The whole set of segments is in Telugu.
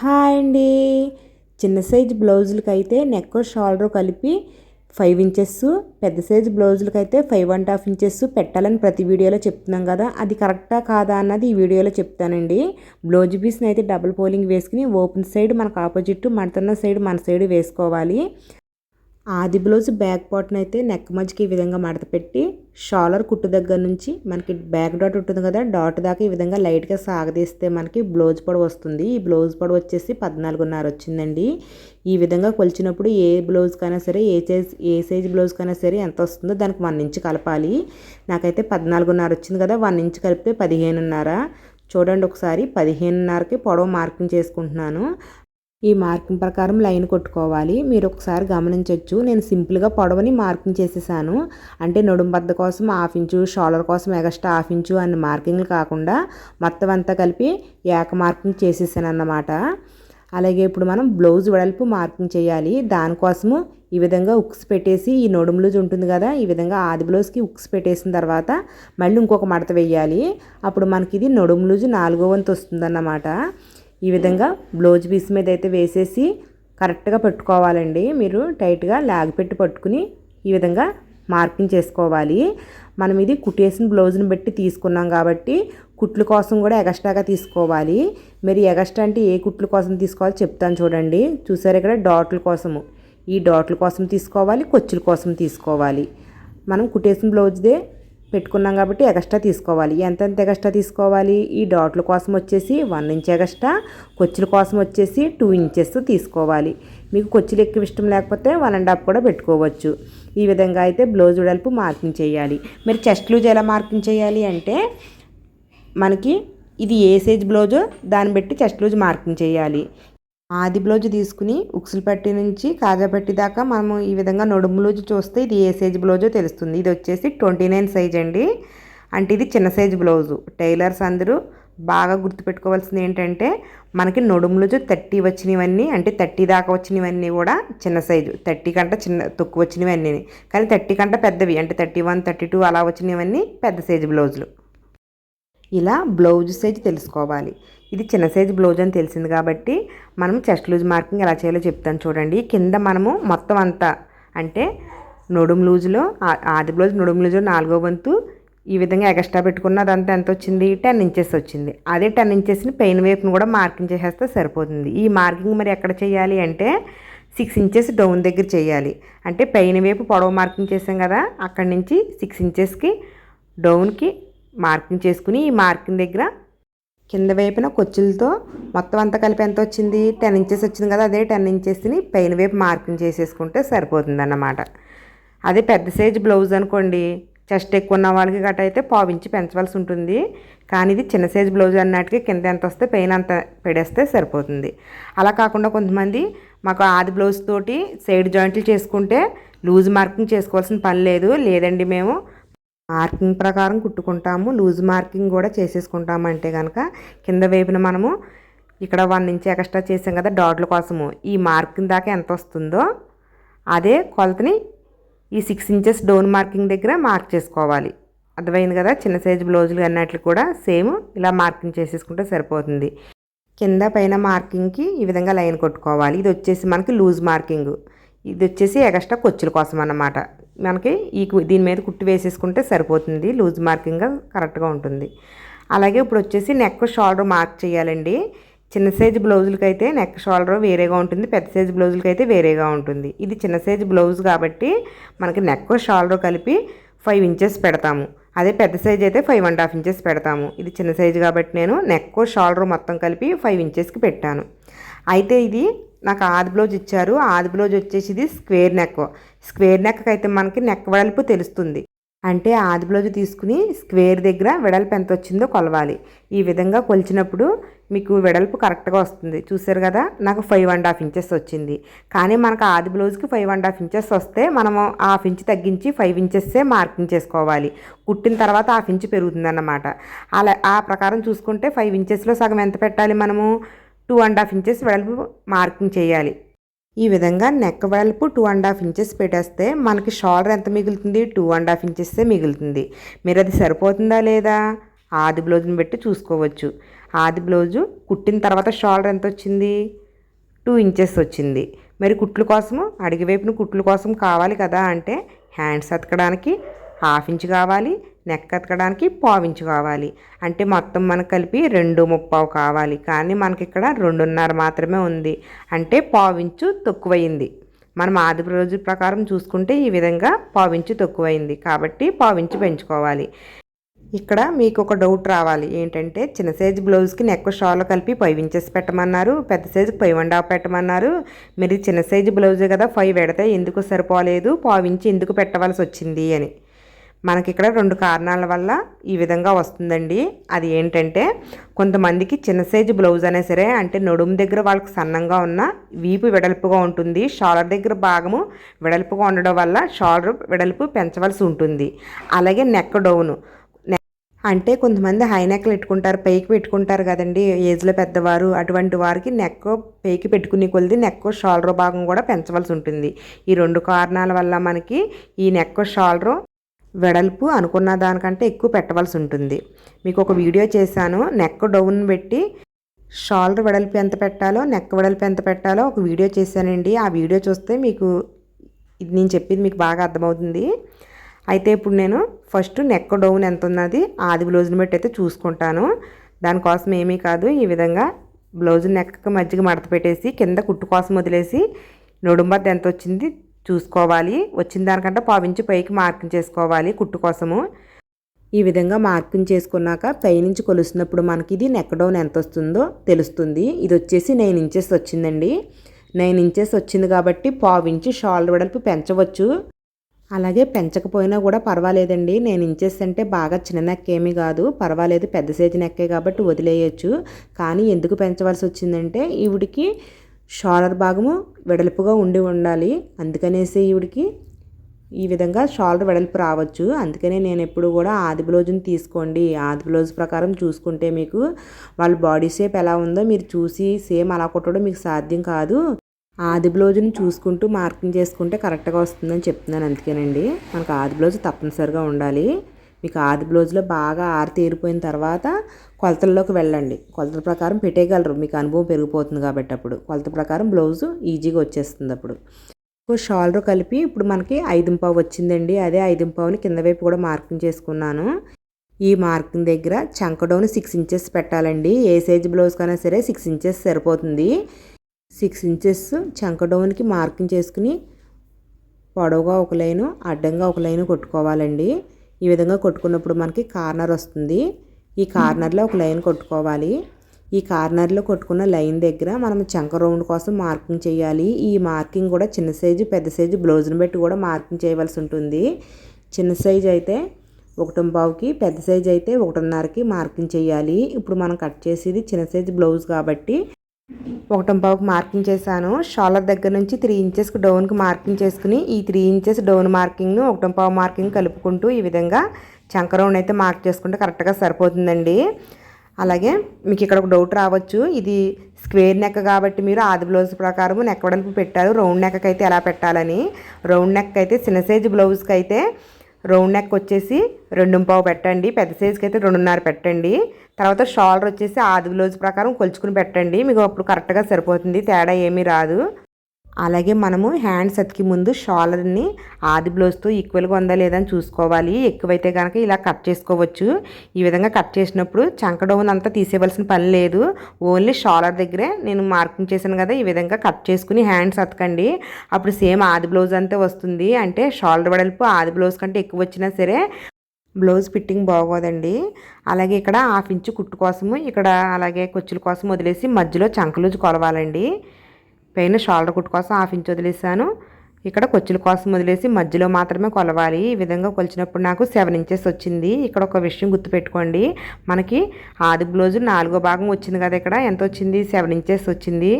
హాయ్ అండి. చిన్న సైజు బ్లౌజులకైతే నెక్ షోల్డర్ కలిపి 5 ఇంచెస్, పెద్ద సైజు బ్లౌజులకైతే 5.5 ఇంచెస్ పెట్టాలని ప్రతి వీడియోలో చెప్తున్నాం కదా, అది కరెక్టా కాదా అన్నది ఈ వీడియోలో చెప్తానండి. బ్లౌజ్ పీస్ని అయితే డబుల్ ఫోల్డింగ్ వేసుకుని ఓపెన్ సైడ్ మనకు ఆపోజిట్, మడుతున్న సైడ్ మన సైడ్ వేసుకోవాలి. ఆది బ్లౌజ్ బ్యాక్ పార్ట్ని అయితే నెక్ మధ్యకి ఈ విధంగా మడత పెట్టి షాలర్ కుట్టు దగ్గర నుంచి మనకి బ్యాక్ డాట్ ఉంటుంది కదా, డాట్ దాకా ఈ విధంగా లైట్గా సాగదీస్తే మనకి బ్లౌజ్ పొడవు వస్తుంది. ఈ బ్లౌజ్ పొడవు వచ్చేసి 14.5 వచ్చిందండి. ఈ విధంగా కొలిచినప్పుడు ఏ బ్లౌజ్ కైనా సరే, ఏ సైజ్ బ్లౌజ్ కైనా సరే ఎంత వస్తుందో దానికి 1 ఇంచ్ కలపాలి. నాకైతే 14.5 వచ్చింది కదా, 1 ఇంచ్ కలిపితే 15.5. చూడండి ఒకసారి, 15.5కి పొడవు మార్కింగ్ చేసుకుంటున్నాను. ఈ మార్కింగ్ ప్రకారం లైన్ కొట్టుకోవాలి. మీరు ఒకసారి గమనించవచ్చు, నేను సింపుల్గా పొడవుని మార్కింగ్ చేసేసాను. అంటే నడుం బద్ద కోసం 1/2 ఇంచు, షోల్డర్ కోసం ఎక్స్ట్రా 1/2 ఇంచు అన్న మార్కింగ్లు కాకుండా మొత్తం అంతా కలిపి ఏక మార్కింగ్ చేసేసాను అన్నమాట. అలాగే ఇప్పుడు మనం బ్లౌజ్ వెడల్పు మార్కింగ్ చేయాలి. దానికోసము ఈ విధంగా ఉక్స్ పెట్టేసి, ఈ నడుము లూజ్ ఉంటుంది కదా, ఈ విధంగా ఆది బ్లౌజ్కి ఉక్స్ పెట్టేసిన తర్వాత మళ్ళీ ఇంకొక మడత వేయాలి. అప్పుడు మనకి ఇది నడుము లూజ్ 4వ వంతు వస్తుందన్నమాట. ఈ విధంగా బ్లౌజ్ పీస్ మీద అయితే వేసేసి కరెక్ట్గా పెట్టుకోవాలండి. మీరు టైట్గా లాగ్ పెట్టి పట్టుకుని ఈ విధంగా మార్కింగ్ చేసుకోవాలి. మనం ఇది కుట్టేసిన బ్లౌజ్ని బట్టి తీసుకున్నాం కాబట్టి కుట్ల కోసం కూడా ఎగస్ట్రాగా తీసుకోవాలి. మరి ఎగస్ట్రా అంటే ఏ కుట్ల కోసం తీసుకోవాలో చెప్తాను చూడండి. చూసారు ఇక్కడ డాట్ల కోసము, ఈ డాట్ల కోసం తీసుకోవాలి, కొచ్చుల కోసం తీసుకోవాలి. మనం కుట్టేసిన బ్లౌజ్దే పెట్టుకున్నాం కాబట్టి ఎగస్ట్రా తీసుకోవాలి. ఎంతెంత ఎగస్ట్రా తీసుకోవాలి? ఈ డాట్ల కోసం వచ్చేసి 1 ఇంచ్ ఎగస్ట్రా, కొచ్చుల కోసం వచ్చేసి 2 ఇంచెస్ తీసుకోవాలి. మీకు కొచ్చులు ఎక్కువ ఇష్టం లేకపోతే 1.5 కూడా పెట్టుకోవచ్చు. ఈ విధంగా అయితే బ్లౌజ్ వెడల్పు మార్కింగ్ చేయాలి. మరి చెస్ట్ లూజ్ ఎలా మార్కింగ్ చేయాలి అంటే, మనకి ఇది ఏ సైజ్ బ్లౌజో దాన్ని బట్టి చెస్ట్ లూజ్ మార్కింగ్ చేయాలి. ఆది బ్లౌజ్ తీసుకుని ఉక్సులు పట్టి నుంచి కాజా పట్టి దాకా మనము ఈ విధంగా నడుము లూజ్ చూస్తే ఇది ఏ సైజ్ బ్లౌజో తెలుస్తుంది. ఇది వచ్చేసి 29 సైజ్ అండి. అంటే ఇది చిన్న సైజు బ్లౌజు. టైలర్స్ అందరూ బాగా గుర్తుపెట్టుకోవాల్సింది ఏంటంటే, మనకి నడుము లూజ్ 30 వచ్చినవన్నీ, అంటే 30 దాకా వచ్చినవన్నీ కూడా చిన్న సైజు, 30 కంటే తక్కువ వచ్చినవన్నీ. కానీ 30 కంటే పెద్దవి అంటే 31, 32 అలా వచ్చినవన్నీ పెద్ద సైజు బ్లౌజులు. ఇలా బ్లౌజ్ సైజ్ తెలుసుకోవాలి. ఇది చిన్న సైజు బ్లౌజ్ అని తెలిసింది కాబట్టి మనం చెస్ట్ లూజ్ మార్కింగ్ ఎలా చేయాలో చెప్తాను చూడండి. కింద మనము మొత్తం అంతా అంటే నడుము లూజులో ఆది బ్లౌజ్ నడుము లూజులో 4వ వంతు ఈ విధంగా ఎక్స్ట్రా పెట్టుకున్నదంతా ఎంత వచ్చింది? 10 ఇంచెస్ వచ్చింది. అదే 10 ఇంచెస్ని పైన వైపును కూడా మార్కింగ్ చేసేస్తే సరిపోతుంది. ఈ మార్కింగ్ మరి ఎక్కడ చేయాలి అంటే 6 ఇంచెస్ డౌన్ దగ్గర చేయాలి. అంటే పైన వైపు పొడవు మార్కింగ్ చేసాం కదా, అక్కడి నుంచి 6 ఇంచెస్కి డౌన్కి మార్కింగ్ చేసుకుని ఈ మార్కింగ్ దగ్గర కింద వైపున కొచ్చులతో మొత్తం అంతా కలిపి ఎంత వచ్చింది? 10 ఇంచెస్ వచ్చింది కదా, అదే 10 ఇంచెస్ని పైన వైపు మార్కింగ్ చేసేసుకుంటే సరిపోతుంది అన్నమాట. అదే పెద్ద సైజు బ్లౌజ్ అనుకోండి, చెస్ట్ ఎక్కువ ఉన్న వాళ్ళకి గట్ట అయితే 1/4 ఇంచు పెంచవలసి ఉంటుంది. కానీ ఇది చిన్న సైజు బ్లౌజ్ అన్నట్టుగా కింద ఎంత వస్తే పైన అంత పెడేస్తే సరిపోతుంది. అలా కాకుండా కొంతమంది మాకు ఆది బ్లౌజ్ తోటి సైడ్ జాయింట్లు చేసుకుంటే లూజ్ మార్కింగ్ చేసుకోవాల్సిన పని లేదు. లేదండి, మేము మార్కింగ్ ప్రకారం కుట్టుకుంటాము, లూజ్ మార్కింగ్ కూడా చేసేసుకుంటాము అంటే కనుక కింద వైపున మనము ఇక్కడ 1 ఇంచ్ ఎక్స్ట్రా చేసాం కదా డాట్ల కోసము, ఈ మార్కింగ్ దాకా ఎంత వస్తుందో అదే కొలతని ఈ 6 ఇంచెస్ డౌన్ మార్కింగ్ దగ్గర మార్క్ చేసుకోవాలి. అర్థమైంది కదా? చిన్న సైజు బ్లౌజులు అన్నట్లు కూడా సేమ్ ఇలా మార్కింగ్ చేసేసుకుంటే సరిపోతుంది. కింద పైన మార్కింగ్కి ఈ విధంగా లైన్ కొట్టుకోవాలి. ఇది వచ్చేసి మనకి లూజ్ మార్కింగ్, ఇది వచ్చేసి ఎక్స్ట్రా కొచ్చుల కోసం అన్నమాట. మనకి దీని మీద కుట్టి వేసేసుకుంటే సరిపోతుంది, లూజ్ మార్కింగ్ కరెక్ట్గా ఉంటుంది. అలాగే ఇప్పుడు వచ్చేసి నెక్ షోల్డర్ మార్క్ చేయాలండి. చిన్న సైజు బ్లౌజులకి అయితే నెక్ షోల్డర్ వేరేగా ఉంటుంది, పెద్ద సైజు బ్లౌజులకి అయితే వేరేగా ఉంటుంది. ఇది చిన్న సైజు బ్లౌజ్ కాబట్టి మనకి నెక్ షోల్డర్ కలిపి 5 ఇంచెస్ పెడతాము. అదే పెద్ద సైజు అయితే 5.5 ఇంచెస్ పెడతాము. ఇది చిన్న సైజు కాబట్టి నేను నెక్ షోల్డర్ మొత్తం కలిపి 5 ఇంచెస్కి పెట్టాను. అయితే ఇది నాకు ఆది బ్లౌజ్ ఇచ్చారు. ఆది బ్లౌజ్ వచ్చేసి ఇది స్క్వేర్ నెక్ అయితే మనకి నెక్ వెడల్పు తెలుస్తుంది. అంటే ఆది బ్లౌజ్ తీసుకుని స్క్వేర్ దగ్గర వెడల్పు ఎంత వచ్చిందో కొలవాలి. ఈ విధంగా కొలిచినప్పుడు మీకు వెడల్పు కరెక్ట్గా వస్తుంది. చూసారు కదా, నాకు 5.5 ఇంచెస్ వచ్చింది. కానీ మనకు ఆది బ్లౌజ్కి 5.5 ఇంచెస్ వస్తే మనము 1/2 ఇంచ్ తగ్గించి 5 ఇంచెస్సే మార్కింగ్ చేసుకోవాలి. కుట్టిన తర్వాత 1/2 ఇంచ్ పెరుగుతుంది అన్నమాట. అలా ఆ ప్రకారం చూసుకుంటే 5 ఇంచెస్లో సగం ఎంత పెట్టాలి? మనము 2.5 ఇంచెస్ వెడల్పు మార్కింగ్ చేయాలి. ఈ విధంగా నెక్ వెడల్పు 2.5 ఇంచెస్ పెట్టేస్తే మనకి షోల్డర్ ఎంత మిగులుతుంది? 2.5 ఇంచెస్సే మిగులుతుంది. మీరు అది సరిపోతుందా లేదా ఆది బ్లౌజ్ని బట్టి చూసుకోవచ్చు. ఆది బ్లౌజు కుట్టిన తర్వాత షోల్డర్ ఎంత వచ్చింది, 2 ఇంచెస్ వచ్చింది. మరి కుట్లు కోసము అడిగి వైపున కుట్లు కోసం కావాలి కదా అంటే హ్యాండ్స్ అతకడానికి 1/2 ఇంచు కావాలి, నెక్ అతకడానికి 1/4 ఇంచు కావాలి. అంటే మొత్తం మనకు కలిపి 2:30 కావాలి. కానీ మనకి ఇక్కడ 2:30 మాత్రమే ఉంది. అంటే 1/4 ఇంచు తక్కువైంది. మనం ఆది బ్లౌజ్ ప్రకారం చూసుకుంటే ఈ విధంగా 1/4 ఇంచు తక్కువైంది. కాబట్టి 1/4 ఇంచు పెంచుకోవాలి. ఇక్కడ మీకు ఒక డౌట్ రావాలి ఏంటంటే, చిన్న సైజు బ్లౌజ్కి నెక్ షాల్లో కలిపి 5 ఇంచెస్ పెట్టమన్నారు, పెద్ద సైజుకి 5.5 పెట్టమన్నారు. మీరు చిన్న సైజు బ్లౌజే కదా 5 పెడితే ఎందుకు సరిపోలేదు, 1/4 ఇంచు ఎందుకు పెట్టవలసి వచ్చింది అని. మనకి ఇక్కడ 2 కారణాల వల్ల ఈ విధంగా వస్తుందండి. అది ఏంటంటే, కొంతమందికి చిన్న సైజు బ్లౌజ్ అయినా సరే అంటే నడుము దగ్గర వాళ్ళకి సన్నంగా ఉన్న వీపు వెడల్పుగా ఉంటుంది, షోల్డర్ దగ్గర భాగము వెడల్పుగా ఉండడం వల్ల షోల్డర్ వెడల్పు పెంచవలసి ఉంటుంది. అలాగే నెక్ డౌను అంటే కొంతమంది హై నెక్లు పెట్టుకుంటారు, పైకి పెట్టుకుంటారు కదండి ఏజ్లో పెద్దవారు. అటువంటి వారికి నెక్ పైకి పెట్టుకునే కొలిది నెక్ షోల్డర్ భాగం కూడా పెంచవలసి ఉంటుంది. ఈ 2 కారణాల వల్ల మనకి ఈ నెక్ షోల్డర్ వెడల్పు అనుకున్న దానికంటే ఎక్కువ పెట్టవలసి ఉంటుంది. మీకు ఒక వీడియో చేశాను, నెక్ డౌన్ పెట్టి షోల్డర్ వెడల్పు ఎంత పెట్టాలో నెక్ వెడల్పు ఎంత పెట్టాలో ఒక వీడియో చేశానండి. ఆ వీడియో చూస్తే మీకు ఇది నేను చెప్పింది మీకు బాగా అర్థమవుతుంది. అయితే ఇప్పుడు నేను ఫస్ట్ నెక్ డౌన్ ఎంత ఉన్నది ఆది బ్లౌజ్ని బట్టి అయితే చూసుకుంటాను. దానికోసం ఏమీ కాదు, ఈ విధంగా బ్లౌజ్ నెక్కి మధ్యకి మడత పెట్టేసి కింద కుట్టు కోసం వదిలేసి నడుంబద్ద ఎంత వచ్చింది చూసుకోవాలి. వచ్చిన దానికంటే 1/4 ఇంచు పైకి మార్కింగ్ చేసుకోవాలి కుట్టు కోసము. ఈ విధంగా మార్కింగ్ చేసుకున్నాక పైనుంచి కొలుస్తున్నప్పుడు మనకి ఇది నెక్ డౌన్ ఎంత వస్తుందో తెలుస్తుంది. ఇది వచ్చేసి 9 ఇంచెస్ వచ్చిందండి. 9 ఇంచెస్ వచ్చింది కాబట్టి 1/4 ఇంచు షోల్డర్ వెడల్పు పెంచవచ్చు. అలాగే పెంచకపోయినా కూడా పర్వాలేదండి. 9 ఇంచెస్ అంటే బాగా చిన్న నెక్ ఏమీ కాదు, పర్వాలేదు, పెద్ద సైజు నెక్కే కాబట్టి వదిలేయచ్చు. కానీ ఎందుకు పెంచవలసి వచ్చిందంటే ఈవిడికి షోల్డర్ భాగము వెడల్పుగా ఉండాలి. అందుకనేసి ఈవిడికి ఈ విధంగా షోల్డర్ వెడల్పు రావచ్చు. అందుకనే నేను ఎప్పుడు కూడా ఆది బ్లౌజ్ని తీసుకోండి, ఆది బ్లౌజ్ ప్రకారం చూసుకుంటే మీకు వాళ్ళ బాడీ షేప్ ఎలా ఉందో మీరు చూసి సేమ్ అలా కుట్టడం మీకు సాధ్యం కాదు. ఆది బ్లౌజ్ని చూసుకుంటూ మార్కింగ్ చేసుకుంటే కరెక్ట్గా వస్తుందని చెప్తున్నాను. అందుకేనండి మనకు ఆది బ్లౌజ్ తప్పనిసరిగా ఉండాలి. మీకు ఆది బ్లౌజ్లో బాగా ఆరితేరిపోయిన తర్వాత కొలతల్లోకి వెళ్ళండి. కొలతల ప్రకారం పెట్టేయగలరు, మీకు అనుభవం పెరిగిపోతుంది కాబట్టి అప్పుడు కొలత ప్రకారం బ్లౌజు ఈజీగా వచ్చేస్తుంది. అప్పుడు షోల్డర్ కలిపి ఇప్పుడు మనకి 5.5 వచ్చిందండి. అదే 5.5ని కింద వైపు కూడా మార్కింగ్ చేసుకున్నాను. ఈ మార్కింగ్ దగ్గర చంక డౌన్ 6 ఇంచెస్ పెట్టాలండి. ఏ సైజు బ్లౌజ్ కన్నా సరే 6 ఇంచెస్ సరిపోతుంది. 6 ఇంచెస్ చంక డౌన్కి మార్కింగ్ చేసుకుని పొడవుగా ఒక లైను అడ్డంగా ఒక లైను కొట్టుకోవాలండి. ఈ విధంగా కొట్టుకున్నప్పుడు మనకి కార్నర్ వస్తుంది. ఈ కార్నర్లో ఒక లైన్ కొట్టుకోవాలి. ఈ కార్నర్లో కొట్టుకున్న లైన్ దగ్గర మనం చంక రౌండ్ కోసం మార్కింగ్ చేయాలి. ఈ మార్కింగ్ కూడా చిన్న సైజు పెద్ద సైజు బ్లౌజ్ని బట్టి కూడా మార్కింగ్ చేయవలసి ఉంటుంది. చిన్న సైజు అయితే 1.5కి, పెద్ద సైజు అయితే 1.5కి మార్కింగ్ చేయాలి. ఇప్పుడు మనం కట్ చేసేది చిన్న సైజు బ్లౌజ్ కాబట్టి 1.5కి మార్కింగ్ చేశాను. షోల్డర్ దగ్గర నుంచి 3 ఇంచెస్కి డౌన్కి మార్కింగ్ చేసుకుని ఈ 3 ఇంచెస్ డౌన్ మార్కింగ్ను 1.5 మార్కింగ్ కలుపుకుంటూ ఈ విధంగా చంక రౌండ్ అయితే మార్క్ చేసుకుంటే కరెక్ట్గా సరిపోతుందండి. అలాగే మీకు ఇక్కడ ఒక డౌట్ రావచ్చు, ఇది స్క్వేర్ నెక్ కాబట్టి మీరు ఆది బ్లౌజ్ ప్రకారం నెక్ వెడల్పు పెట్టారు, రౌండ్ నెక్ అయితే ఎలా పెట్టాలని. రౌండ్ నెక్ అయితే చిన్న సైజు బ్లౌజ్కి అయితే రౌండ్ నెక్ వచ్చేసి 2.5 పెట్టండి, పెద్ద సైజుకి అయితే 2.5 పెట్టండి. తర్వాత షోల్డర్ వచ్చేసి ఆది బ్లౌజ్ ప్రకారం కొలుచుకుని పెట్టండి, మీకు అప్పుడు కరెక్ట్గా సరిపోతుంది, తేడా ఏమీ రాదు. అలాగే మనము హ్యాండ్స్ అతికి ముందు షోల్డర్ని ఆది బ్లౌజ్తో ఈక్వల్గా ఉందా లేదా అని చూసుకోవాలి. ఎక్కువైతే కనుక ఇలా కట్ చేసుకోవచ్చు. ఈ విధంగా కట్ చేసినప్పుడు చంక డౌన్ అంతా తీసేయవలసిన పని లేదు, ఓన్లీ షోల్డర్ దగ్గరే నేను మార్కింగ్ చేశాను కదా, ఈ విధంగా కట్ చేసుకుని హ్యాండ్స్ అతకండి. అప్పుడు సేమ్ ఆది బ్లౌజ్ అంతే వస్తుంది. అంటే షోల్డర్ వెడల్పు ఆది బ్లౌజ్ కంటే ఎక్కువ వచ్చినా సరే బ్లౌజ్ ఫిట్టింగ్ బాగోదండి. అలాగే ఇక్కడ 1/2 ఇంచు కుట్టు కోసము ఇక్కడ అలాగే కుచ్చుల కోసం వదిలేసి మధ్యలో చంకలూజు కొలవాలండి. పైన షోల్డర్ కుట్టు కోసం 1/2 ఇంచు వదిలేసాను, ఇక్కడ కుచ్చుల కోసం వదిలేసి మధ్యలో మాత్రమే కొలవాలి. ఈ విధంగా కొలిచినప్పుడు నాకు 7 ఇంచెస్ వచ్చింది. ఇక్కడ ఒక విషయం గుర్తుపెట్టుకోండి, మనకి ఆది బ్లౌజు 4వ భాగం వచ్చింది కదా, ఇక్కడ ఎంత వచ్చింది 7 ఇంచెస్ వచ్చింది.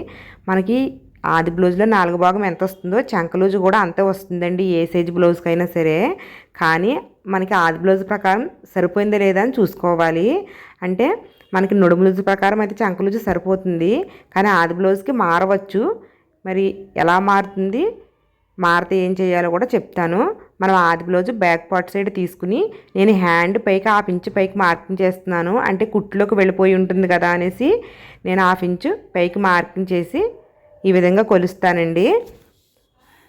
మనకి ఆది బ్లౌజ్లో 4వ భాగం ఎంత వస్తుందో చంకలూజు కూడా అంతే వస్తుందండి, ఏ సైజు బ్లౌజ్కైనా సరే. కానీ మనకి ఆది బ్లౌజ్ ప్రకారం సరిపోయిందా లేదా అని చూసుకోవాలి. అంటే మనకి నడుము లూజు ప్రకారం అయితే చంకలూజు సరిపోతుంది, కానీ ఆది బ్లౌజ్కి మారవచ్చు. మరి ఎలా మారుతుంది, మారితే ఏం చేయాలో కూడా చెప్తాను. మనం ఆది బ్లౌజ్ బ్యాక్ పార్ట్ సైడ్ తీసుకుని నేను హ్యాండ్ పైకి హాఫ్ ఇంచ్ పైకి మార్కింగ్ చేస్తున్నాను. అంటే కుట్టులోకి వెళ్ళిపోయి ఉంటుంది కదా అనేసి నేను హాఫ్ ఇంచ్ పైకి మార్కింగ్ చేసి ఈ విధంగా కొలుస్తానండి.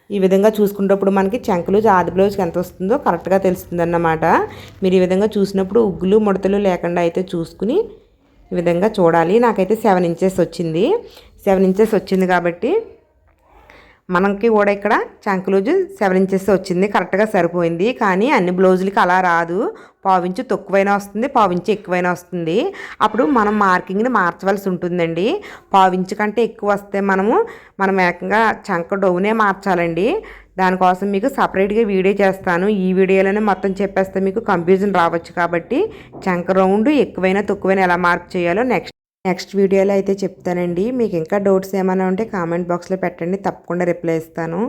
ఈ విధంగా చూసుకున్నప్పుడు మనకి చంకలు ఆది బ్లౌజ్కి ఎంత వస్తుందో కరెక్ట్గా తెలుస్తుంది అన్నమాట. మీరు ఈ విధంగా చూసినప్పుడు ఉగ్గులు ముడతలు లేకుండా అయితే చూసుకుని ఈ విధంగా చూడాలి. నాకైతే 7 ఇంచెస్ వచ్చింది. 7 ఇంచెస్ వచ్చింది కాబట్టి మనకి కూడా ఇక్కడ చంకలూజు 7 ఇంచెస్ వచ్చింది, కరెక్ట్గా సరిపోయింది. కానీ అన్ని బ్లౌజులకి అలా రాదు, పావించు తక్కువైనా వస్తుంది, పావించు ఎక్కువైనా వస్తుంది. అప్పుడు మనం మార్కింగ్ని మార్చవలసి ఉంటుందండి. పావించు కంటే ఎక్కువ వస్తే మనం ఏకంగా చంక డౌనే మార్చాలండి. దానికోసం మీకు సపరేట్గా వీడియో చేస్తాను. ఈ వీడియోలోనే మొత్తం చెప్పేస్తే మీకు కన్ఫ్యూజన్ రావచ్చు. కాబట్టి చంక రౌండ్ ఎక్కువైనా తక్కువైనా ఎలా మార్క్ చేయాలో నెక్స్ట్ వీడియోలో అయితే చెప్తానండి. మీకు ఇంకా డౌట్స్ ఏమైనా ఉంటే కామెంట్ బాక్స్లో పెట్టండి, తప్పకుండా రిప్లై ఇస్తాను.